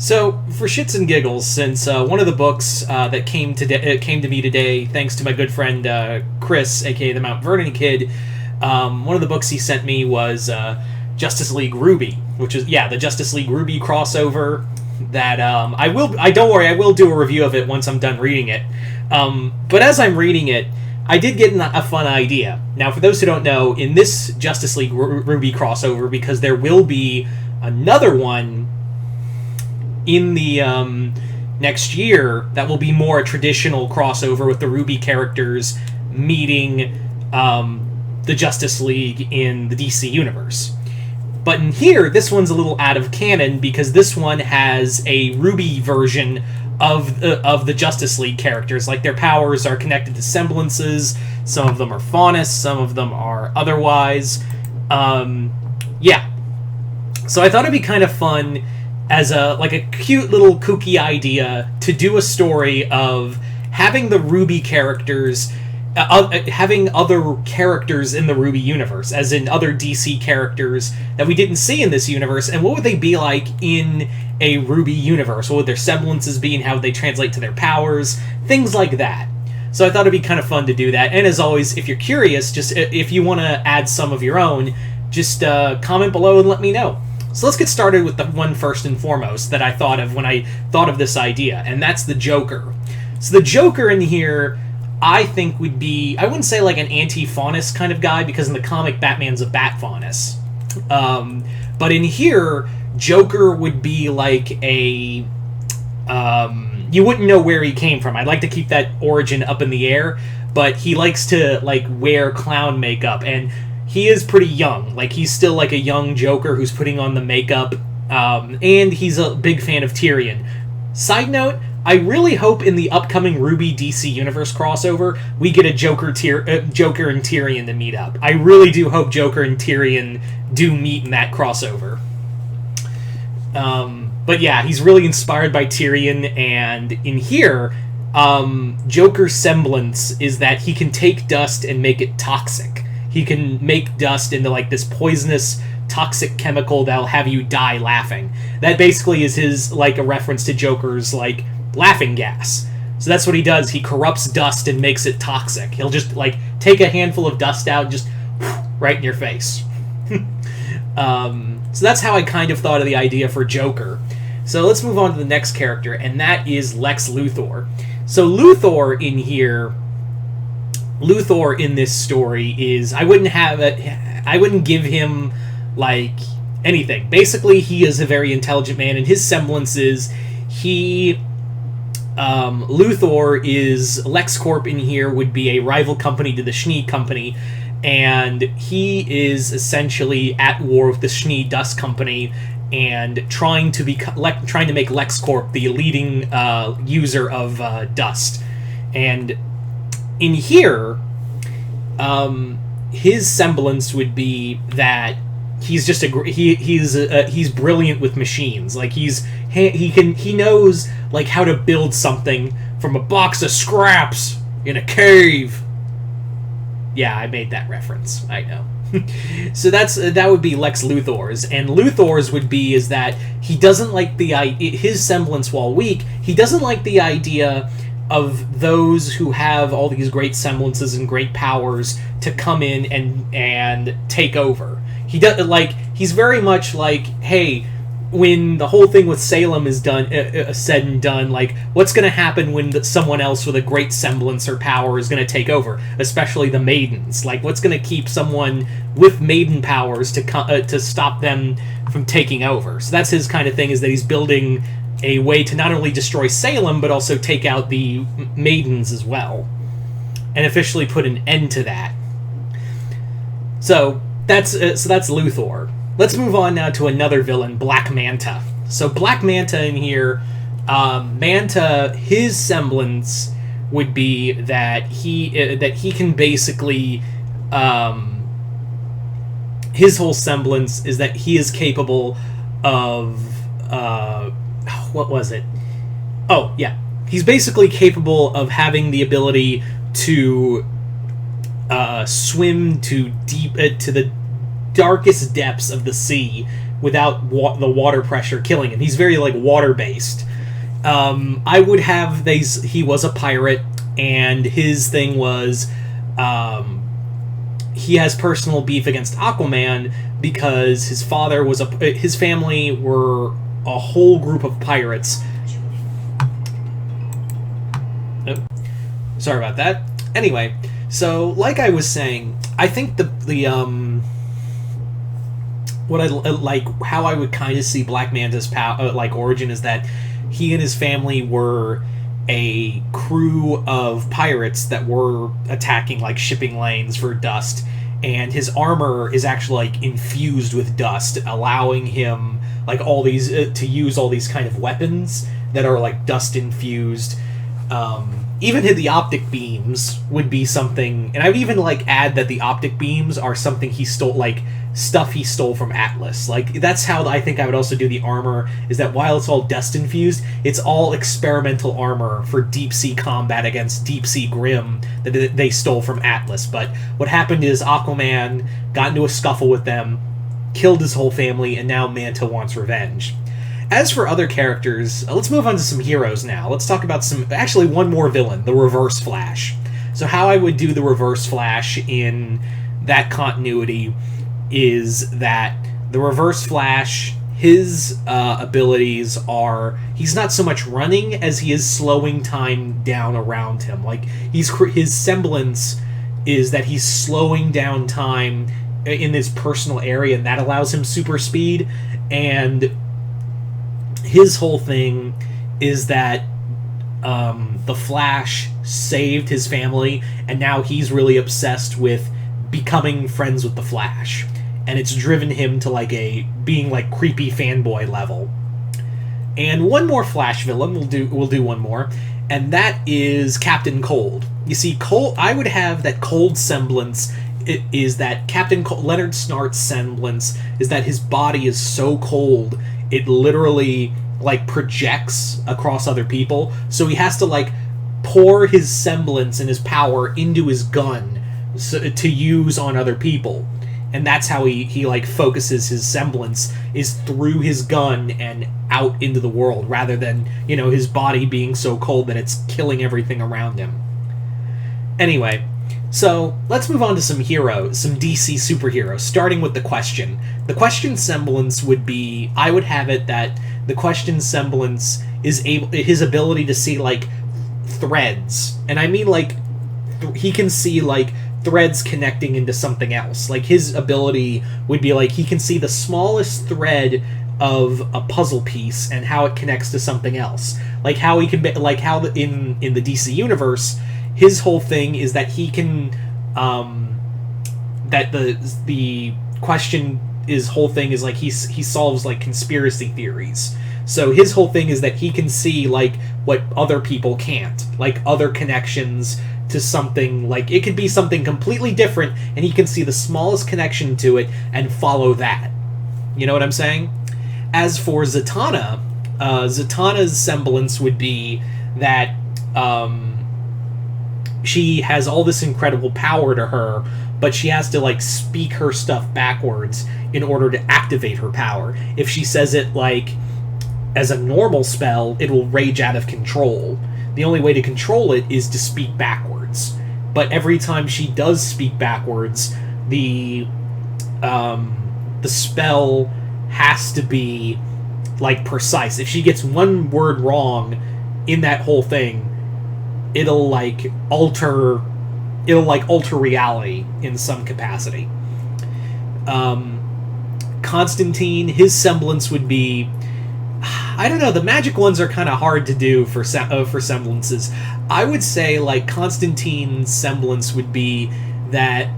So, for shits and giggles, since one of the books that came to me today, thanks to my good friend Chris, aka the Mount Vernon Kid, one of the books he sent me was Justice League RWBY, which is the Justice League RWBY crossover. That don't worry, I will do a review of it once I'm done reading it. But as I'm reading it, I did get a fun idea. Now, for those who don't know, in this Justice League RWBY crossover, because there will be another one in the next year that will be more a traditional crossover with the RWBY characters meeting the Justice League in the DC universe. But in here, this one's a little out of canon because this one has a RWBY version of the Justice League characters. Like, their powers are connected to semblances. Some of them are faunus, some of them are otherwise. Yeah. So I thought it'd be kind of fun as a cute little kooky idea to do a story of having the RWBY characters, having other characters in the RWBY universe, as in other DC characters that we didn't see in this universe, and what would they be like in a RWBY universe? What would their semblances be and how would they translate to their powers? Things like that. So I thought it'd be kind of fun to do that, and as always, if you're curious, just if you want to add some of your own, just comment below and let me know. So let's get started with the one first and foremost that I thought of when I thought of this idea, and that's the Joker. So the Joker in here, I think, would be, I wouldn't say like an anti-faunus kind of guy, because in the comic, Batman's a bat-faunus. But in here, Joker would be like a... you wouldn't know where he came from. I'd like to keep that origin up in the air, but he likes to like wear clown makeup, and he is pretty young. Like, he's still like a young Joker who's putting on the makeup, and he's a big fan of Tyrion. Side note, I really hope in the upcoming RWBY DC Universe crossover, we get a Joker and Tyrion to meet up. I really do hope Joker and Tyrion do meet in that crossover. But yeah, he's really inspired by Tyrion, and in here, Joker's semblance is that he can take dust and make it toxic. He can make dust into like this poisonous, toxic chemical that'll have you die laughing. That basically is his, like, a reference to Joker's, like, laughing gas. So that's what he does. He corrupts dust and makes it toxic. He'll just, like, take a handful of dust out and just right in your face. So that's how I kind of thought of the idea for Joker. So let's move on to the next character, and that is Lex Luthor. So Luthor in this story is, I wouldn't give him, like, anything. Basically, he is a very intelligent man, and his semblance is, Luthor is, LexCorp in here would be a rival company to the Schnee Company, and he is essentially at war with the Schnee Dust Company, and trying to make LexCorp the leading user of dust. And in here, his semblance would be that he's just he's brilliant with machines. Like, he knows, like, how to build something from a box of scraps in a cave. Yeah, I made that reference. I know. So that would be Lex Luthor's, and Luthor's would be is that he doesn't like his semblance, while weak, he doesn't like the idea of those who have all these great semblances and great powers to come in and take over. He does, like, he's very much like, hey, when the whole thing with Salem is done, said and done, like, what's going to happen when someone else with a great semblance or power is going to take over, especially the maidens? Like, what's going to keep someone with maiden powers to stop them from taking over? So that's his kind of thing, is that he's building a way to not only destroy Salem, but also take out the maidens as well, and officially put an end to that. So that's Luthor. Let's move on now to another villain, Black Manta. So Black Manta in here, Manta, his semblance would be that he can basically, his whole semblance is that he is capable of, what was it? Oh, yeah. He's basically capable of having the ability to swim to the darkest depths of the sea without the water pressure killing him. He's very like water based. I would have he was a pirate, and his thing was he has personal beef against Aquaman because his father was his family were a whole group of pirates. Oh, sorry about that. Anyway, so like I was saying, I think the what I like how I would kind of see Black Manta's origin is that he and his family were a crew of pirates that were attacking like shipping lanes for dust, and his armor is actually like infused with dust, allowing him like all these to use all these kind of weapons that are like dust infused. Even the optic beams would be something, and I would even like add that the optic beams are something he stole, like stuff he stole from Atlas. Like that's how I think I would also do the armor, is that while it's all dust infused, it's all experimental armor for deep sea combat against deep sea Grim that they stole from Atlas. But what happened is Aquaman got into a scuffle with them, killed his whole family, and now Manta wants revenge. As for other characters, let's move on to some heroes now. Let's talk about one more villain, the Reverse Flash. So how I would do the Reverse Flash in that continuity is that the Reverse Flash, his abilities are, he's not so much running as he is slowing time down around him. Like, his semblance is that he's slowing down time in his personal area, and that allows him super speed. And his whole thing is that the Flash saved his family, and now he's really obsessed with becoming friends with the Flash, and it's driven him to like being like creepy fanboy level. And one more Flash villain, we'll do one more, and that is Captain Cold. You see, I would have that Cold semblance is that Captain Cold, Leonard Snart's semblance is that his body is so cold it literally like projects across other people, so he has to like pour his semblance and his power into his gun to use on other people. And that's how he like focuses his semblance, is through his gun and out into the world, rather than, you know, his body being so cold that it's killing everything around him. Anyway, so let's move on to some heroes, some DC superheroes, starting with the Question. The Question semblance would be, I would have it that the Question semblance is his ability to see like threads, and I mean like he can see like threads connecting into something else. Like his ability would be like he can see the smallest thread of a puzzle piece and how it connects to something else. Like how he can be, like how in the DC universe, his whole thing is that he can that the Question, his whole thing is like he solves like conspiracy theories. So his whole thing is that he can see like what other people can't, like other connections to something, like it could be something completely different, and he can see the smallest connection to it and follow that. You know what I'm saying? As for Zatanna, Zatanna's semblance would be that she has all this incredible power to her, but she has to like speak her stuff backwards in order to activate her power. If she says it like as a normal spell, it will rage out of control. The only way to control it is to speak backwards. But every time she does speak backwards, the spell has to be like precise. If she gets one word wrong in that whole thing, it'll alter reality in some capacity. Constantine, his semblance would be, I don't know, the magic ones are kind of hard to do for semblances. I would say like Constantine's semblance would be that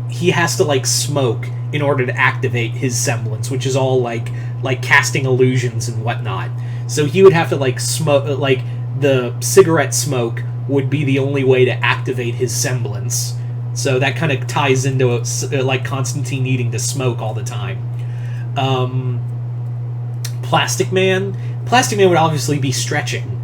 he has to like smoke in order to activate his semblance, which is all like casting illusions and whatnot. So he would have to like smoke, like the cigarette smoke would be the only way to activate his semblance. So that kind of ties into like Constantine needing to smoke all the time. Plastic Man would obviously be stretching.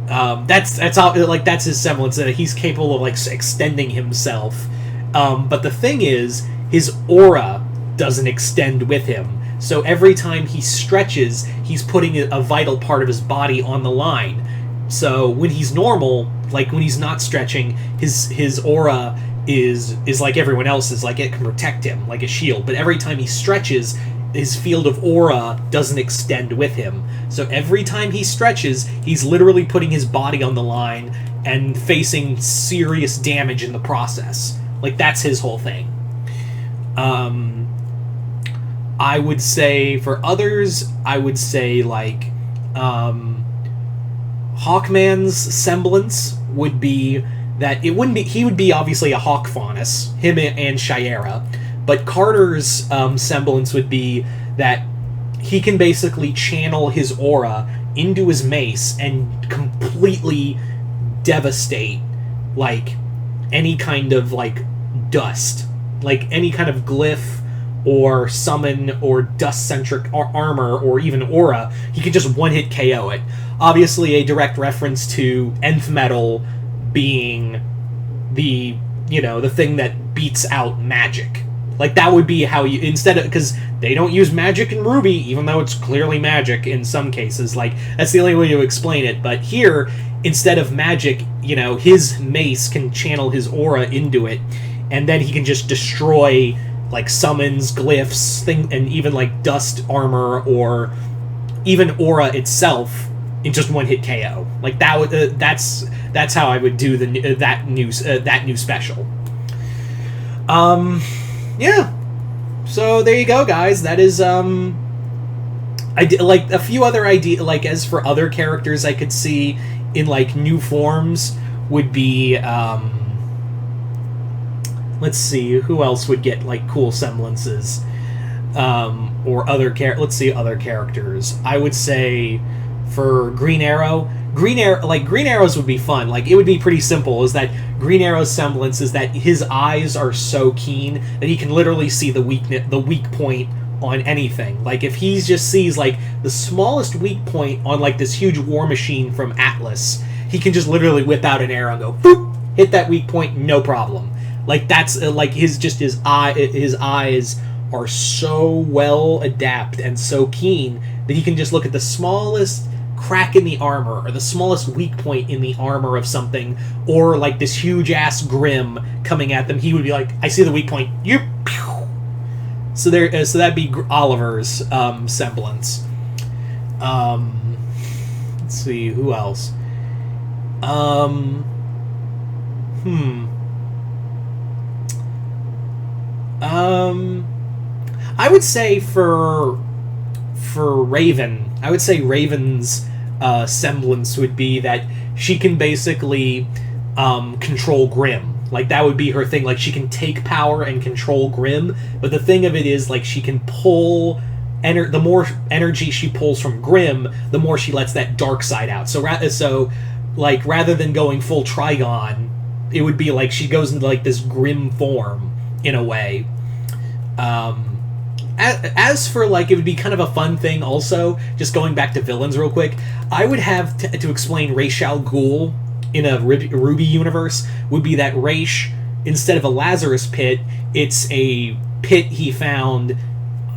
That's his semblance, that he's capable of like extending himself. But the thing is, his aura doesn't extend with him. So every time he stretches, he's putting a vital part of his body on the line. So when he's normal, like when he's not stretching, his aura is like everyone else's, like it can protect him like a shield. But every time he stretches, his field of aura doesn't extend with him. So every time he stretches, he's literally putting his body on the line and facing serious damage in the process. Like, that's his whole thing. I would say, for others, I would say, like, Hawkman's semblance would be that it wouldn't be... He would be, obviously, a Hawk Faunus, him and Shiera. But Carter's semblance would be that he can basically channel his aura into his mace and completely devastate, like, any kind of, like, dust. Like, any kind of glyph or summon or dust-centric armor or even aura, he can just one-hit KO it. Obviously, a direct reference to Nth Metal being the, you know, the thing that beats out magic. Like, that would be how you, instead of, because they don't use magic in RWBY, even though it's clearly magic in some cases. Like, that's the only way to explain it. But here, instead of magic, you know, his mace can channel his aura into it, and then he can just destroy, like, summons, glyphs, and even, like, dust armor, or even aura itself in just one-hit KO. Like, that would, that's how I would do that new special. Yeah. So there you go, guys. That is I did, like, a few other ideas. Like, as for other characters I could see in, like, new forms would be let's see, who else would get, like, cool semblances, or other let's see, other characters. I would say for Green Arrow, Green Arrows would be fun. Like, it would be pretty simple, is that Green Arrow's semblance is that his eyes are so keen that he can literally see the weak point on anything. Like, if he just sees, like, the smallest weak point on, like, this huge war machine from Atlas, he can just literally whip out an arrow and go, boop, hit that weak point, no problem. Like, that's, like, his eyes are so well adapted and so keen that he can just look at the smallest crack in the armor, or the smallest weak point in the armor of something, or, like, this huge-ass Grim coming at them, he would be like, I see the weak point, you pew! So that'd be Oliver's semblance. Let's see, who else? I would say for Raven, I would say Raven's semblance would be that she can basically control Grim. Like, that would be her thing. Like, she can take power and control Grim, but the thing of it is, like, she can pull... the more energy she pulls from Grim, the more she lets that dark side out. So rather than going full Trigon, it would be like she goes into, like, this Grim form, in a way. As for, like, it would be kind of a fun thing also, just going back to villains real quick, I would have to explain Ra's al Ghul in a RWBY universe, would be that Ra's, instead of a Lazarus pit, it's a pit he found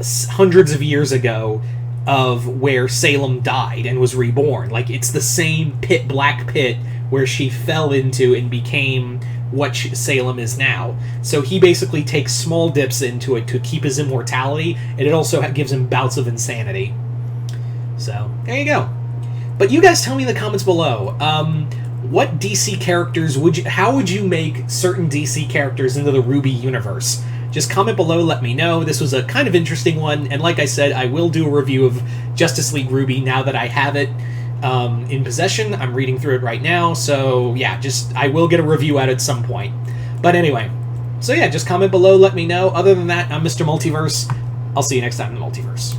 hundreds of years ago of where Salem died and was reborn. Like, it's the same pit, black pit, where she fell into and became what Salem is now. So he basically takes small dips into it to keep his immortality, and it also gives him bouts of insanity. So, there you go. But you guys tell me in the comments below, what DC characters how would you make certain DC characters into the RWBY universe? Just comment below, let me know. This was a kind of interesting one, and like I said, I will do a review of Justice League RWBY now that I have it in possession. I'm reading through it right now, so yeah, I will get a review out at some point. But anyway, so yeah, just comment below, let me know. Other than that, I'm Mr. Multiverse. I'll see you next time in the Multiverse.